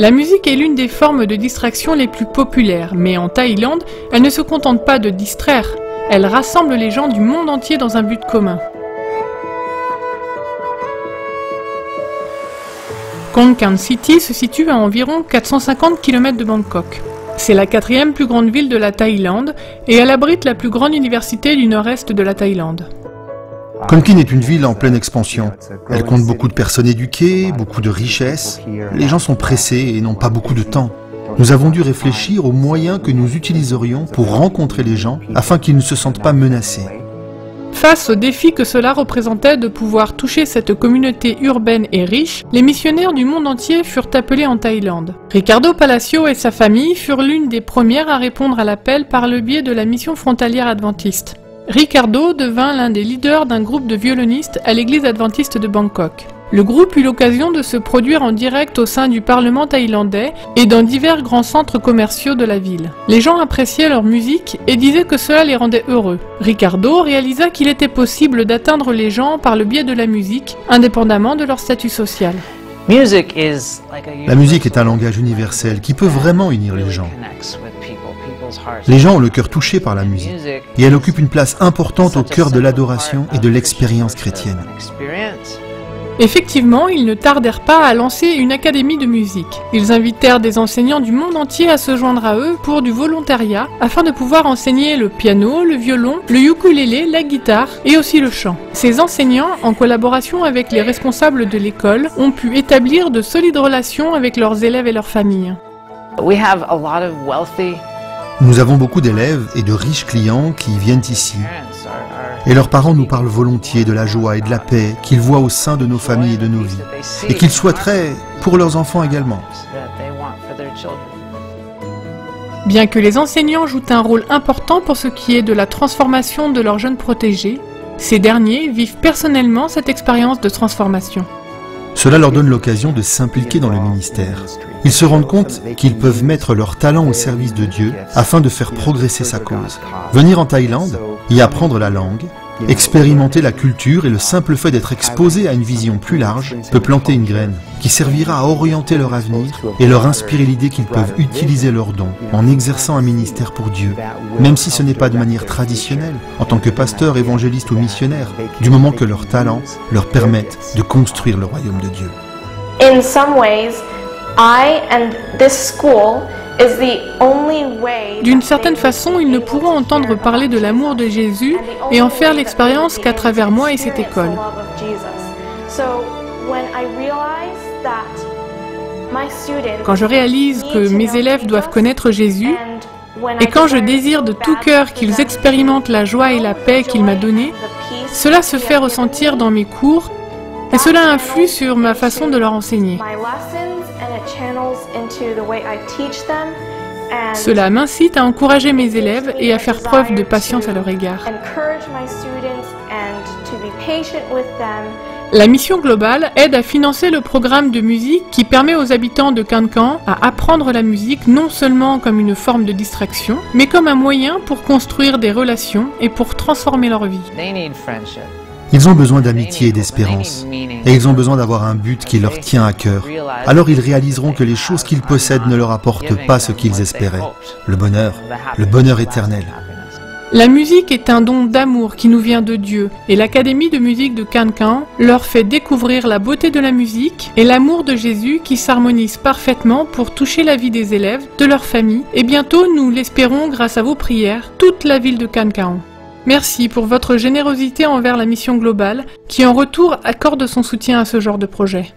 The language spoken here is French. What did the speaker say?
La musique est l'une des formes de distraction les plus populaires, mais en Thaïlande, elle ne se contente pas de distraire, elle rassemble les gens du monde entier dans un but commun. Khon Kaen City se situe à environ 450 km de Bangkok. C'est la 4e plus grande ville de la Thaïlande et elle abrite la plus grande université du nord-est de la Thaïlande. Khon Kaen est une ville en pleine expansion. Elle compte beaucoup de personnes éduquées, beaucoup de richesses. Les gens sont pressés et n'ont pas beaucoup de temps. Nous avons dû réfléchir aux moyens que nous utiliserions pour rencontrer les gens afin qu'ils ne se sentent pas menacés. Face au défi que cela représentait de pouvoir toucher cette communauté urbaine et riche, les missionnaires du monde entier furent appelés en Thaïlande. Ricardo Palacio et sa famille furent l'une des premières à répondre à l'appel par le biais de la mission frontalière adventiste. Ricardo devint l'un des leaders d'un groupe de violonistes à l'église adventiste de Bangkok. Le groupe eut l'occasion de se produire en direct au sein du Parlement thaïlandais et dans divers grands centres commerciaux de la ville. Les gens appréciaient leur musique et disaient que cela les rendait heureux. Ricardo réalisa qu'il était possible d'atteindre les gens par le biais de la musique, indépendamment de leur statut social. La musique est un langage universel qui peut vraiment unir les gens. Les gens ont le cœur touché par la musique et elle occupe une place importante au cœur de l'adoration et de l'expérience chrétienne. Effectivement, ils ne tardèrent pas à lancer une académie de musique. Ils invitèrent des enseignants du monde entier à se joindre à eux pour du volontariat, afin de pouvoir enseigner le piano, le violon, le ukulélé, la guitare et aussi le chant. Ces enseignants, en collaboration avec les responsables de l'école, ont pu établir de solides relations avec leurs élèves et leurs familles. Nous avons beaucoup d'élèves et de riches clients qui viennent ici. Et leurs parents nous parlent volontiers de la joie et de la paix qu'ils voient au sein de nos familles et de nos vies, et qu'ils souhaiteraient pour leurs enfants également. Bien que les enseignants jouent un rôle important pour ce qui est de la transformation de leurs jeunes protégés, ces derniers vivent personnellement cette expérience de transformation. Cela leur donne l'occasion de s'impliquer dans le ministère. Ils se rendent compte qu'ils peuvent mettre leur talent au service de Dieu afin de faire progresser sa cause. Venir en Thaïlande, y apprendre la langue, expérimenter la culture et le simple fait d'être exposé à une vision plus large peut planter une graine qui servira à orienter leur avenir et leur inspirer l'idée qu'ils peuvent utiliser leurs dons en exerçant un ministère pour Dieu, même si ce n'est pas de manière traditionnelle, en tant que pasteur, évangéliste ou missionnaire, du moment que leurs talents leur permettent de construire le royaume de Dieu. In some ways, I and this school is the only way. D'une certaine façon, ils ne pourront entendre parler de l'amour de Jésus et en faire l'expérience qu'à travers moi et cette école. Quand je réalise que mes élèves doivent connaître Jésus, et quand je désire de tout cœur qu'ils expérimentent la joie et la paix qu'il m'a donnée, cela se fait ressentir dans mes cours et cela influe sur ma façon de leur enseigner. Cela m'incite à encourager mes élèves et à faire preuve de patience à leur égard. La mission globale aide à financer le programme de musique qui permet aux habitants de Khon Kaen à apprendre la musique non seulement comme une forme de distraction, mais comme un moyen pour construire des relations et pour transformer leur vie. Ils ont besoin d'amitié et d'espérance, et ils ont besoin d'avoir un but qui leur tient à cœur. Alors ils réaliseront que les choses qu'ils possèdent ne leur apportent pas ce qu'ils espéraient, le bonheur éternel. La musique est un don d'amour qui nous vient de Dieu, et l'Académie de musique de Khon Kaen leur fait découvrir la beauté de la musique et l'amour de Jésus qui s'harmonisent parfaitement pour toucher la vie des élèves, de leur famille, et bientôt, nous l'espérons grâce à vos prières, toute la ville de Khon Kaen. Merci pour votre générosité envers la mission globale qui en retour accorde son soutien à ce genre de projet.